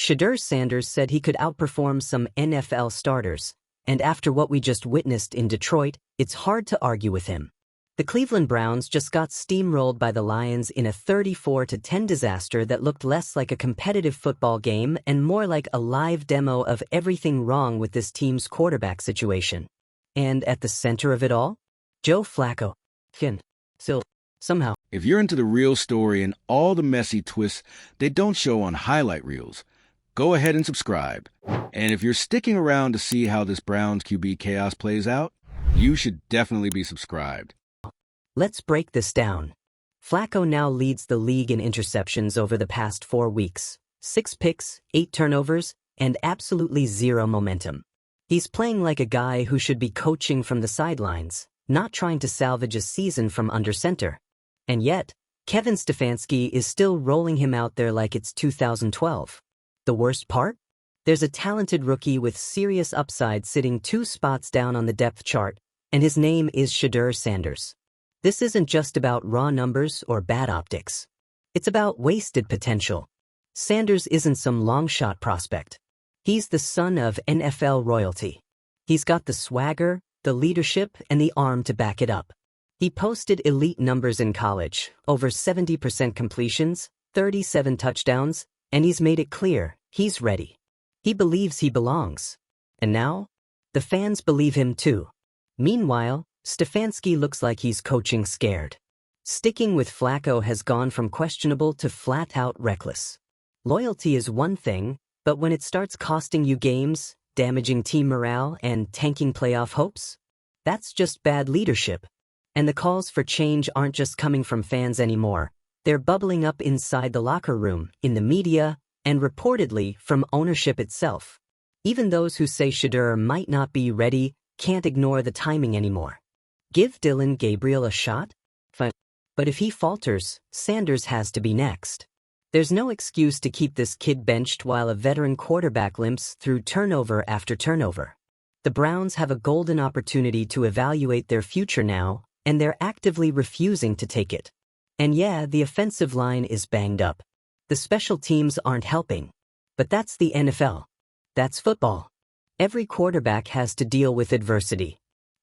Shedeur Sanders said he could outperform some NFL starters, and after what we just witnessed in Detroit, it's hard to argue with him. The Cleveland Browns just got steamrolled by the Lions in a 34-10 disaster that looked less like a competitive football game and more like a live demo of everything wrong with this team's quarterback situation. And at the center of it all? Joe Flacco. Somehow. If you're into the real story and all the messy twists they don't show on highlight reels, go ahead and subscribe. And if you're sticking around to see how this Browns QB chaos plays out, you should definitely be subscribed. Let's break this down. Flacco now leads the league in interceptions over the past 4 weeks. 6 picks, 8 turnovers, and absolutely zero momentum. He's playing like a guy who should be coaching from the sidelines, not trying to salvage a season from under center. And yet, Kevin Stefanski is still rolling him out there like it's 2012. The worst part? There's a talented rookie with serious upside sitting 2 spots down on the depth chart, and his name is Shedeur Sanders. This isn't just about raw numbers or bad optics. It's about wasted potential. Sanders isn't some long-shot prospect. He's the son of NFL royalty. He's got the swagger, the leadership, and the arm to back it up. He posted elite numbers in college, over 70% completions, 37 touchdowns, and he's made it clear he's ready. He believes he belongs. And now, the fans believe him too. Meanwhile, Stefanski looks like he's coaching scared. Sticking with Flacco has gone from questionable to flat-out reckless. Loyalty is one thing, but when it starts costing you games, damaging team morale, and tanking playoff hopes, that's just bad leadership. And the calls for change aren't just coming from fans anymore. They're bubbling up inside the locker room, in the media, and reportedly from ownership itself. Even those who say Shedeur might not be ready can't ignore the timing anymore. Give Dillon Gabriel a shot? Fine. But if he falters, Sanders has to be next. There's no excuse to keep this kid benched while a veteran quarterback limps through turnover after turnover. The Browns have a golden opportunity to evaluate their future now, and they're actively refusing to take it. And yeah, the offensive line is banged up. The special teams aren't helping. But that's the NFL. That's football. Every quarterback has to deal with adversity.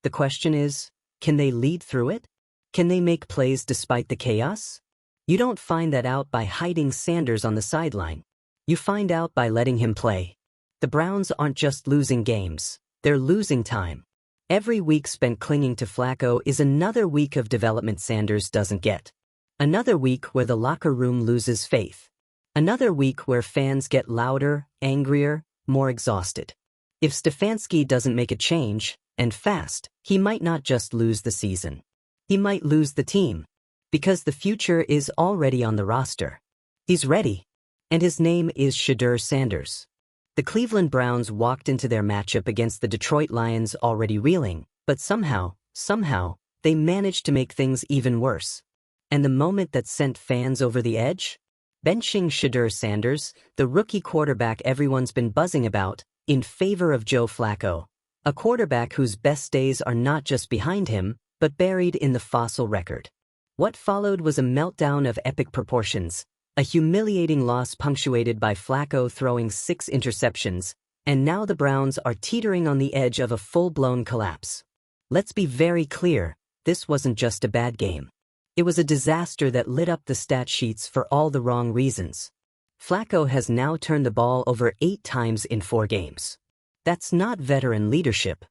The question is, can they lead through it? Can they make plays despite the chaos? You don't find that out by hiding Sanders on the sideline. You find out by letting him play. The Browns aren't just losing games. They're losing time. Every week spent clinging to Flacco is another week of development Sanders doesn't get. Another week where the locker room loses faith. Another week where fans get louder, angrier, more exhausted. If Stefanski doesn't make a change, and fast, he might not just lose the season. He might lose the team. Because the future is already on the roster. He's ready. And his name is Shedeur Sanders. The Cleveland Browns walked into their matchup against the Detroit Lions already reeling, but somehow, they managed to make things even worse. And the moment that sent fans over the edge? Benching Shedeur Sanders, the rookie quarterback everyone's been buzzing about, in favor of Joe Flacco, a quarterback whose best days are not just behind him, but buried in the fossil record. What followed was a meltdown of epic proportions, a humiliating loss punctuated by Flacco throwing 6 interceptions, and now the Browns are teetering on the edge of a full-blown collapse. Let's be very clear, this wasn't just a bad game. It was a disaster that lit up the stat sheets for all the wrong reasons. Flacco has now turned the ball over 8 times in 4 games. That's not veteran leadership.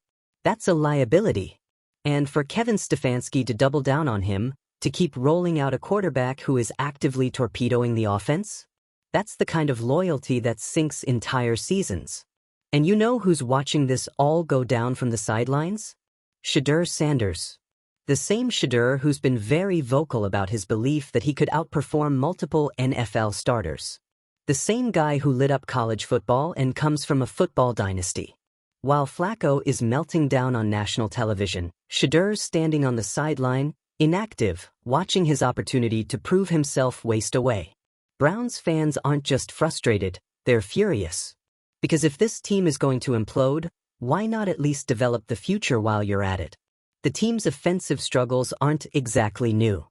That's a liability. And for Kevin Stefanski to double down on him, to keep rolling out a quarterback who is actively torpedoing the offense? That's the kind of loyalty that sinks entire seasons. And you know who's watching this all go down from the sidelines? Shedeur Sanders. The same Shedeur who's been very vocal about his belief that he could outperform multiple NFL starters. The same guy who lit up college football and comes from a football dynasty. While Flacco is melting down on national television, Shedeur's standing on the sideline, inactive, watching his opportunity to prove himself waste away. Browns fans aren't just frustrated, they're furious. Because if this team is going to implode, why not at least develop the future while you're at it? The team's offensive struggles aren't exactly new.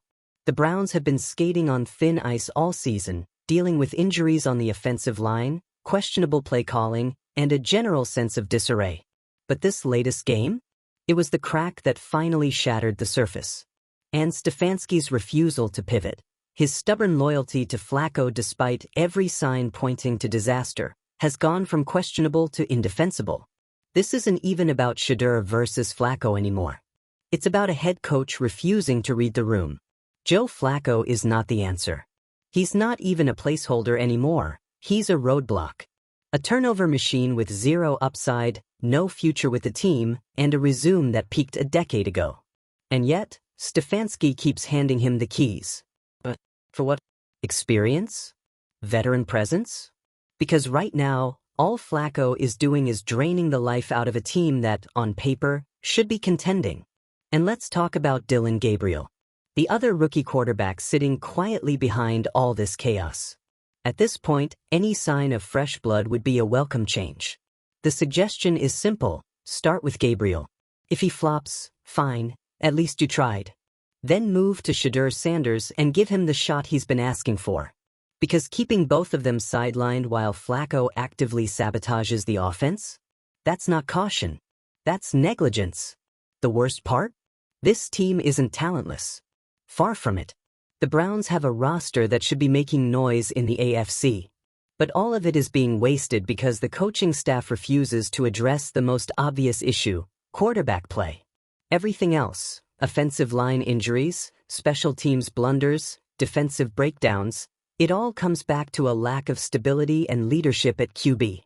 The Browns have been skating on thin ice all season, dealing with injuries on the offensive line, questionable play calling, and a general sense of disarray. But this latest game? It was the crack that finally shattered the surface. And Stefanski's refusal to pivot, his stubborn loyalty to Flacco despite every sign pointing to disaster, has gone from questionable to indefensible. This isn't even about Shedeur versus Flacco anymore. It's about a head coach refusing to read the room. Joe Flacco is not the answer. He's not even a placeholder anymore. He's a roadblock. A turnover machine with zero upside, no future with the team, and a resume that peaked a decade ago. And yet, Stefanski keeps handing him the keys. But for what? Experience? Veteran presence? Because right now, all Flacco is doing is draining the life out of a team that, on paper, should be contending. And let's talk about Dillon Gabriel, the other rookie quarterback sitting quietly behind all this chaos. At this point, any sign of fresh blood would be a welcome change. The suggestion is simple: start with Gabriel. If he flops, fine, at least you tried. Then move to Shedeur Sanders and give him the shot he's been asking for. Because keeping both of them sidelined while Flacco actively sabotages the offense? That's not caution. That's negligence. The worst part? This team isn't talentless. Far from it. The Browns have a roster that should be making noise in the AFC. But all of it is being wasted because the coaching staff refuses to address the most obvious issue: quarterback play. Everything else, offensive line injuries, special teams blunders, defensive breakdowns, it all comes back to a lack of stability and leadership at QB.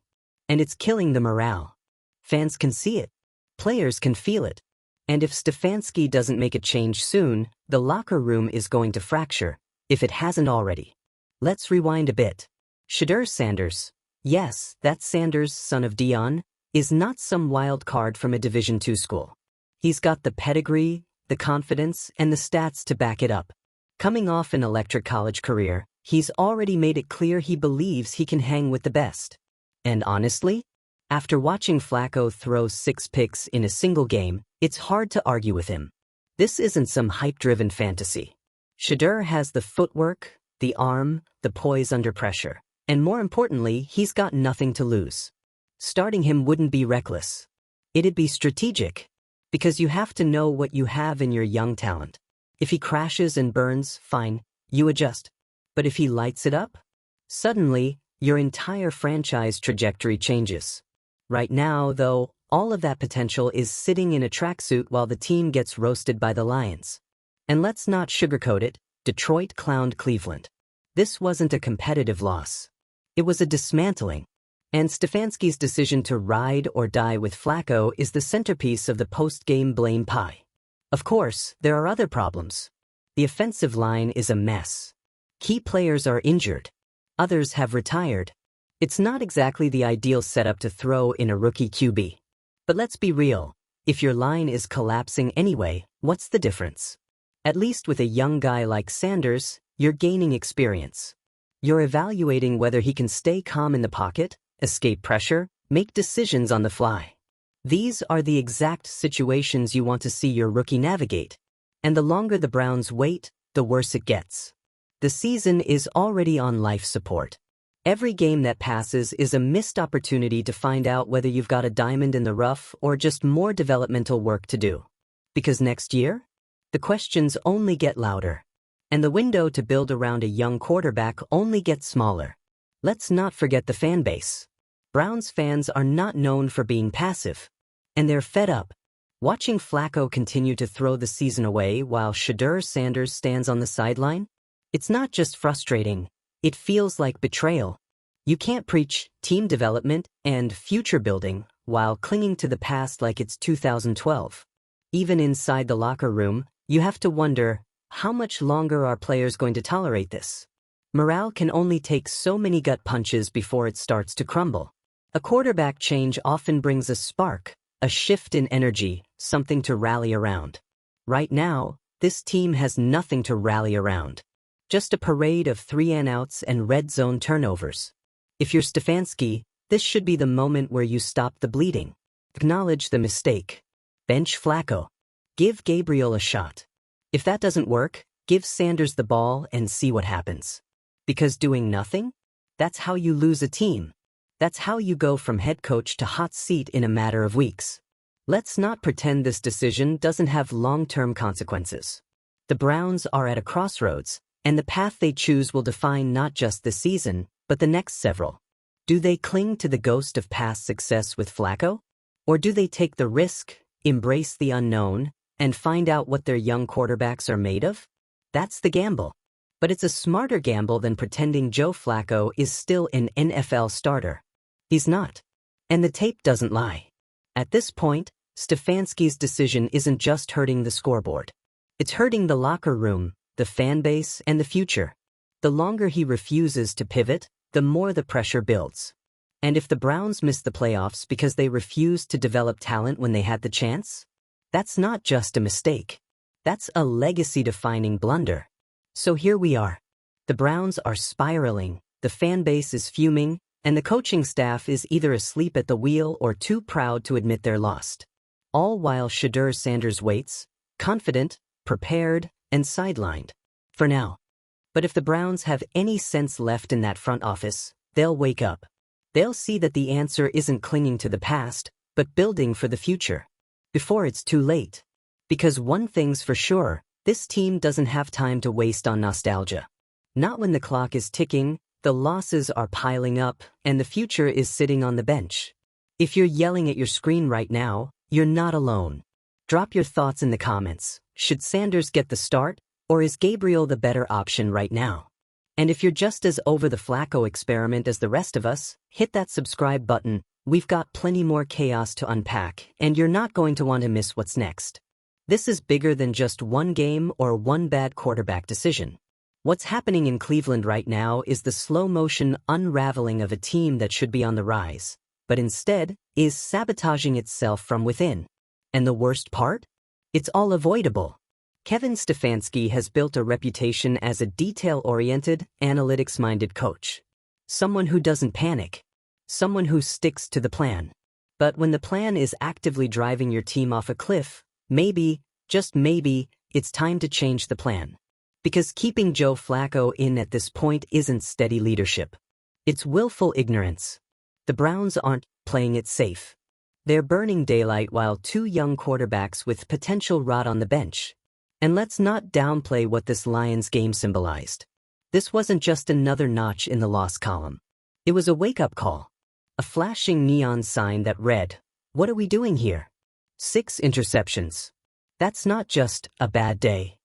And it's killing the morale. Fans can see it. Players can feel it. And if Stefanski doesn't make a change soon, the locker room is going to fracture, if it hasn't already. Let's rewind a bit. Shedeur Sanders, yes, that's Sanders, son of Dion, is not some wild card from a Division II school. He's got the pedigree, the confidence, and the stats to back it up. Coming off an electric college career, he's already made it clear he believes he can hang with the best. And honestly, after watching Flacco throw 6 picks in a single game, it's hard to argue with him. This isn't some hype-driven fantasy. Shedeur has the footwork, the arm, the poise under pressure. And more importantly, he's got nothing to lose. Starting him wouldn't be reckless. It'd be strategic. Because you have to know what you have in your young talent. If he crashes and burns, fine, you adjust. But if he lights it up, suddenly, your entire franchise trajectory changes. Right now, though, all of that potential is sitting in a tracksuit while the team gets roasted by the Lions. And let's not sugarcoat it, Detroit clowned Cleveland. This wasn't a competitive loss. It was a dismantling. And Stefanski's decision to ride or die with Flacco is the centerpiece of the post-game blame pie. Of course, there are other problems. The offensive line is a mess. Key players are injured. Others have retired. It's not exactly the ideal setup to throw in a rookie QB. But let's be real. If your line is collapsing anyway, what's the difference? At least with a young guy like Sanders, you're gaining experience. You're evaluating whether he can stay calm in the pocket, escape pressure, make decisions on the fly. These are the exact situations you want to see your rookie navigate. And the longer the Browns wait, the worse it gets. The season is already on life support. Every game that passes is a missed opportunity to find out whether you've got a diamond in the rough or just more developmental work to do. Because next year, the questions only get louder. And the window to build around a young quarterback only gets smaller. Let's not forget the fan base. Browns fans are not known for being passive. And they're fed up. Watching Flacco continue to throw the season away while Shedeur Sanders stands on the sideline? It's not just frustrating. It feels like betrayal. You can't preach team development and future building while clinging to the past like it's 2012. Even inside the locker room, you have to wonder, how much longer are players going to tolerate this? Morale can only take so many gut punches before it starts to crumble. A quarterback change often brings a spark, a shift in energy, something to rally around. Right now, this team has nothing to rally around. Just a parade of 3-and-outs and red zone turnovers. If you're Stefanski, this should be the moment where you stop the bleeding. Acknowledge the mistake. Bench Flacco. Give Gabriel a shot. If that doesn't work, give Sanders the ball and see what happens. Because doing nothing? That's how you lose a team. That's how you go from head coach to hot seat in a matter of weeks. Let's not pretend this decision doesn't have long-term consequences. The Browns are at a crossroads, and the path they choose will define not just this season, but the next several. Do they cling to the ghost of past success with Flacco? Or do they take the risk, embrace the unknown, and find out what their young quarterbacks are made of? That's the gamble. But it's a smarter gamble than pretending Joe Flacco is still an NFL starter. He's not. And the tape doesn't lie. At this point, Stefanski's decision isn't just hurting the scoreboard. It's hurting the locker room, the fan base, and the future. The longer he refuses to pivot, the more the pressure builds. And if the Browns miss the playoffs because they refused to develop talent when they had the chance, that's not just a mistake. That's a legacy-defining blunder. So here we are. The Browns are spiraling, the fan base is fuming, and the coaching staff is either asleep at the wheel or too proud to admit they're lost. All while Shedeur Sanders waits, confident, prepared, and sidelined. For now. But if the Browns have any sense left in that front office, they'll wake up. They'll see that the answer isn't clinging to the past, but building for the future. Before it's too late. Because one thing's for sure, this team doesn't have time to waste on nostalgia. Not when the clock is ticking, the losses are piling up, and the future is sitting on the bench. If you're yelling at your screen right now, you're not alone. Drop your thoughts in the comments. Should Sanders get the start, or is Gabriel the better option right now? And if you're just as over the Flacco experiment as the rest of us, hit that subscribe button. We've got plenty more chaos to unpack, and you're not going to want to miss what's next. This is bigger than just one game or one bad quarterback decision. What's happening in Cleveland right now is the slow-motion unraveling of a team that should be on the rise, but instead is sabotaging itself from within. And the worst part? It's all avoidable. Kevin Stefanski has built a reputation as a detail-oriented, analytics-minded coach. Someone who doesn't panic. Someone who sticks to the plan. But when the plan is actively driving your team off a cliff, maybe, just maybe, it's time to change the plan. Because keeping Joe Flacco in at this point isn't steady leadership. It's willful ignorance. The Browns aren't playing it safe. They're burning daylight while two young quarterbacks with potential rot on the bench. And let's not downplay what this Lions game symbolized. This wasn't just another notch in the loss column. It was a wake-up call. A flashing neon sign that read, "What are we doing here?" 6 interceptions. That's not just a bad day.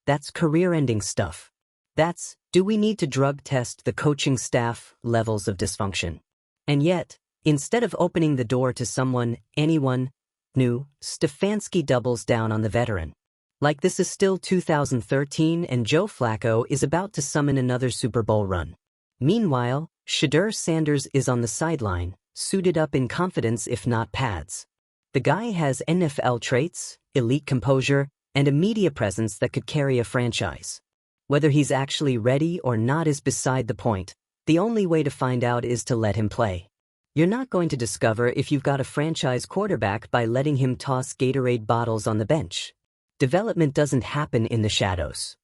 That's career-ending stuff. That's, do we need to drug test the coaching staff levels of dysfunction? And yet, instead of opening the door to anyone new, Stefanski doubles down on the veteran. Like this is still 2013 and Joe Flacco is about to summon another Super Bowl run. Meanwhile, Shedeur Sanders is on the sideline, suited up in confidence if not pads. The guy has NFL traits, elite composure, and a media presence that could carry a franchise. Whether he's actually ready or not is beside the point. The only way to find out is to let him play. You're not going to discover if you've got a franchise quarterback by letting him toss Gatorade bottles on the bench. Development doesn't happen in the shadows.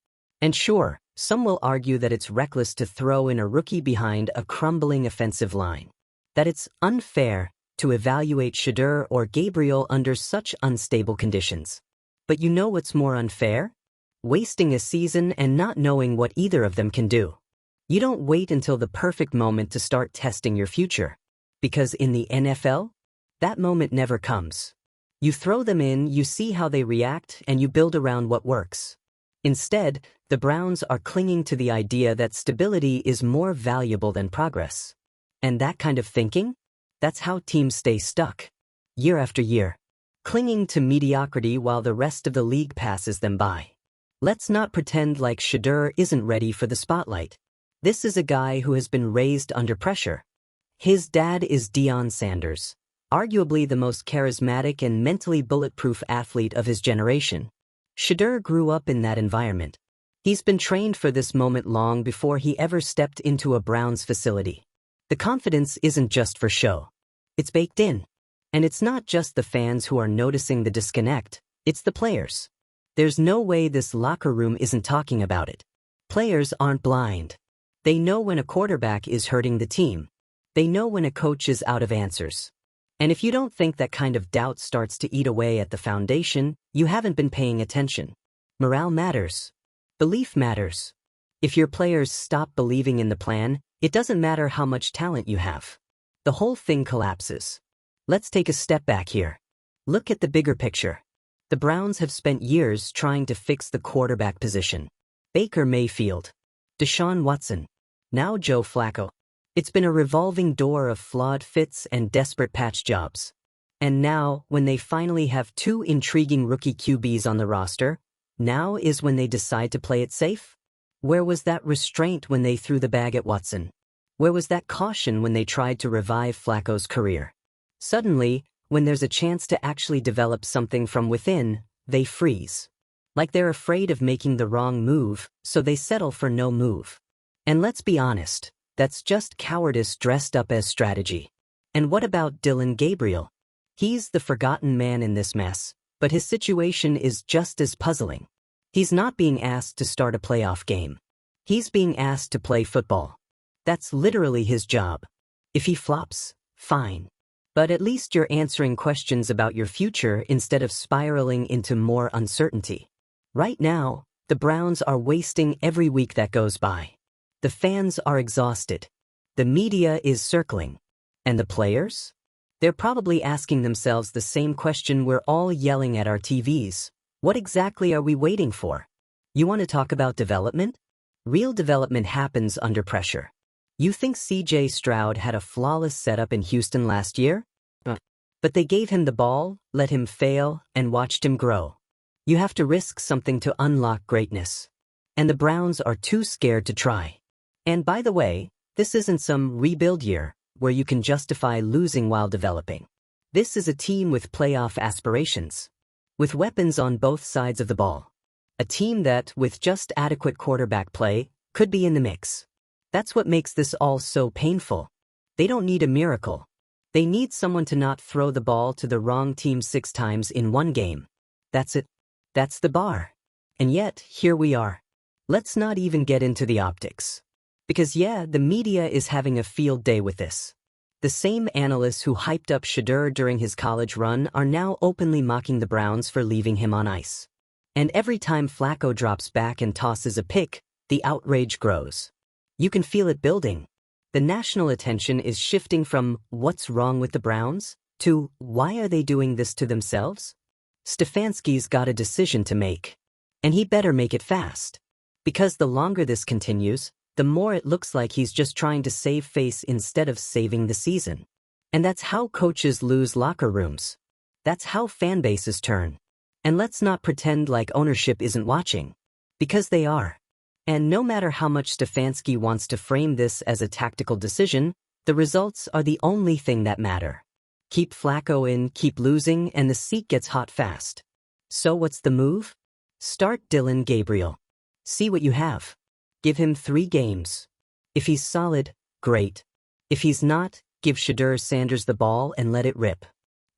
And sure, some will argue that it's reckless to throw in a rookie behind a crumbling offensive line. That it's unfair to evaluate Shedeur or Gabriel under such unstable conditions. But you know what's more unfair? Wasting a season and not knowing what either of them can do. You don't wait until the perfect moment to start testing your future. Because in the NFL, that moment never comes. You throw them in, you see how they react, and you build around what works. Instead, the Browns are clinging to the idea that stability is more valuable than progress. And that kind of thinking? That's how teams stay stuck. Year after year. Clinging to mediocrity while the rest of the league passes them by. Let's not pretend like Shedeur isn't ready for the spotlight. This is a guy who has been raised under pressure. His dad is Deion Sanders, arguably the most charismatic and mentally bulletproof athlete of his generation. Shedeur grew up in that environment. He's been trained for this moment long before he ever stepped into a Browns facility. The confidence isn't just for show. It's baked in. And it's not just the fans who are noticing the disconnect, it's the players. There's no way this locker room isn't talking about it. Players aren't blind. They know when a quarterback is hurting the team. They know when a coach is out of answers. And if you don't think that kind of doubt starts to eat away at the foundation, you haven't been paying attention. Morale matters. Belief matters. If your players stop believing in the plan, it doesn't matter how much talent you have. The whole thing collapses. Let's take a step back here. Look at the bigger picture. The Browns have spent years trying to fix the quarterback position. Baker Mayfield, Deshaun Watson, now Joe Flacco. It's been a revolving door of flawed fits and desperate patch jobs. And now, when they finally have two intriguing rookie QBs on the roster, now is when they decide to play it safe? Where was that restraint when they threw the bag at Watson? Where was that caution when they tried to revive Flacco's career? Suddenly, when there's a chance to actually develop something from within, they freeze. Like they're afraid of making the wrong move, so they settle for no move. And let's be honest, that's just cowardice dressed up as strategy. And what about Dillon Gabriel? He's the forgotten man in this mess, but his situation is just as puzzling. He's not being asked to start a playoff game. He's being asked to play football. That's literally his job. If he flops, fine. But at least you're answering questions about your future instead of spiraling into more uncertainty. Right now, the Browns are wasting every week that goes by. The fans are exhausted. The media is circling. And the players? They're probably asking themselves the same question we're all yelling at our TVs. What exactly are we waiting for? You want to talk about development? Real development happens under pressure. You think C.J. Stroud had a flawless setup in Houston last year? But they gave him the ball, let him fail, and watched him grow. You have to risk something to unlock greatness. And the Browns are too scared to try. And by the way, this isn't some rebuild year where you can justify losing while developing. This is a team with playoff aspirations. With weapons on both sides of the ball. A team that, with just adequate quarterback play, could be in the mix. That's what makes this all so painful. They don't need a miracle. They need someone to not throw the ball to the wrong team 6 times in one game. That's it. That's the bar. And yet, here we are. Let's not even get into the optics. Because yeah, the media is having a field day with this. The same analysts who hyped up Shedeur during his college run are now openly mocking the Browns for leaving him on ice. And every time Flacco drops back and tosses a pick, the outrage grows. You can feel it building. The national attention is shifting from what's wrong with the Browns to why are they doing this to themselves? Stefanski's got a decision to make. And he better make it fast. Because the longer this continues, the more it looks like he's just trying to save face instead of saving the season. And that's how coaches lose locker rooms. That's how fan bases turn. And let's not pretend like ownership isn't watching. Because they are. And no matter how much Stefanski wants to frame this as a tactical decision, the results are the only thing that matter. Keep Flacco in, keep losing, and the seat gets hot fast. So what's the move? Start Dillon Gabriel. See what you have. Give him 3 games. If he's solid, great. If he's not, give Shedeur Sanders the ball and let it rip.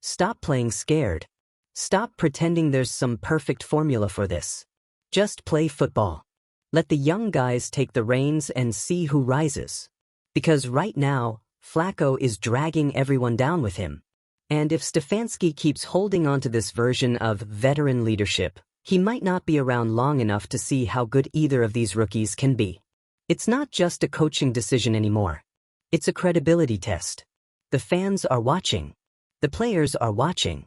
Stop playing scared. Stop pretending there's some perfect formula for this. Just play football. Let the young guys take the reins and see who rises. Because right now, Flacco is dragging everyone down with him. And if Stefanski keeps holding on to this version of veteran leadership, he might not be around long enough to see how good either of these rookies can be. It's not just a coaching decision anymore. It's a credibility test. The fans are watching. The players are watching.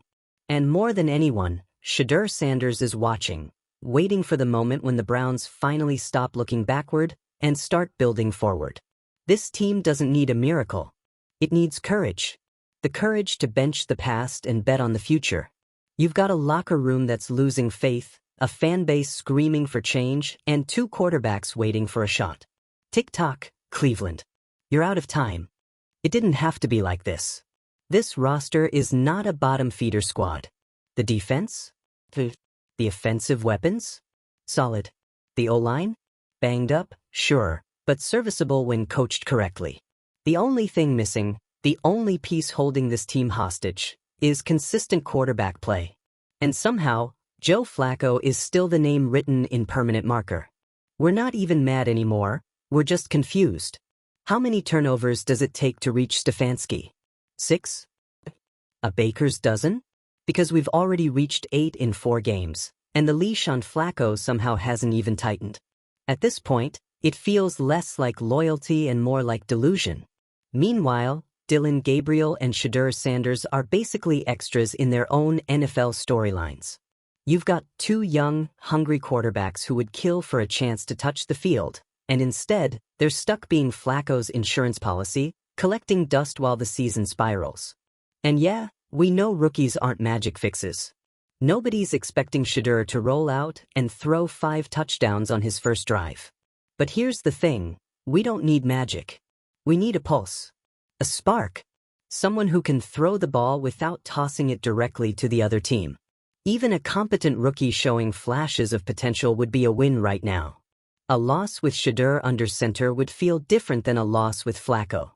And more than anyone, Shedeur Sanders is watching. Waiting for the moment when the Browns finally stop looking backward and start building forward. This team doesn't need a miracle. It needs courage. The courage to bench the past and bet on the future. You've got a locker room that's losing faith, a fan base screaming for change, and 2 quarterbacks waiting for a shot. Tick-tock, Cleveland. You're out of time. It didn't have to be like this. This roster is not a bottom-feeder squad. The defense? The offensive weapons? Solid. The O-line? Banged up? Sure, but serviceable when coached correctly. The only thing missing, the only piece holding this team hostage, is consistent quarterback play. And somehow, Joe Flacco is still the name written in permanent marker. We're not even mad anymore, we're just confused. How many turnovers does it take to reach Stefanski? 6? A baker's dozen? Because we've already reached 8 in 4 games, and the leash on Flacco somehow hasn't even tightened. At this point, it feels less like loyalty and more like delusion. Meanwhile, Dylan Gabriel and Shedeur Sanders are basically extras in their own NFL storylines. You've got 2 young, hungry quarterbacks who would kill for a chance to touch the field, and instead, they're stuck being Flacco's insurance policy, collecting dust while the season spirals. And yeah, we know rookies aren't magic fixes. Nobody's expecting Shedeur to roll out and throw 5 touchdowns on his first drive. But here's the thing, we don't need magic. We need a pulse. A spark. Someone who can throw the ball without tossing it directly to the other team. Even a competent rookie showing flashes of potential would be a win right now. A loss with Shedeur under center would feel different than a loss with Flacco.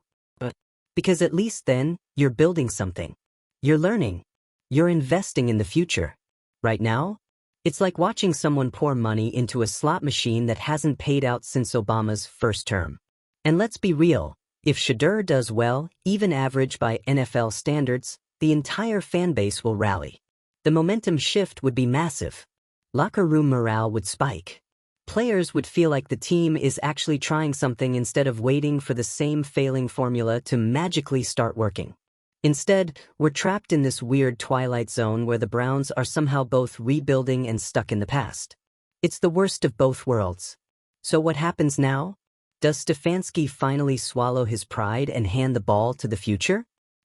Because at least then, you're building something. You're learning. You're investing in the future. Right now, it's like watching someone pour money into a slot machine that hasn't paid out since Obama's first term. And let's be real, if Shedeur does well, even average by NFL standards, the entire fan base will rally. The momentum shift would be massive. Locker room morale would spike. Players would feel like the team is actually trying something instead of waiting for the same failing formula to magically start working. Instead, we're trapped in this weird twilight zone where the Browns are somehow both rebuilding and stuck in the past. It's the worst of both worlds. So what happens now? Does Stefanski finally swallow his pride and hand the ball to the future?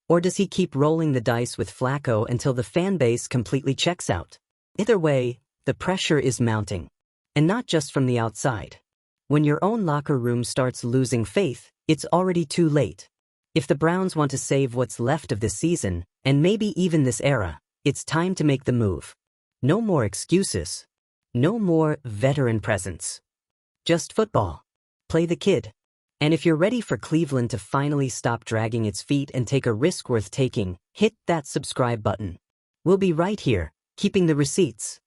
Or does he keep rolling the dice with Flacco until the fan base completely checks out? Either way, the pressure is mounting. And not just from the outside. When your own locker room starts losing faith, it's already too late. If the Browns want to save what's left of this season, and maybe even this era, it's time to make the move. No more excuses. No more veteran presence. Just football. Play the kid. And if you're ready for Cleveland to finally stop dragging its feet and take a risk worth taking, hit that subscribe button. We'll be right here, keeping the receipts.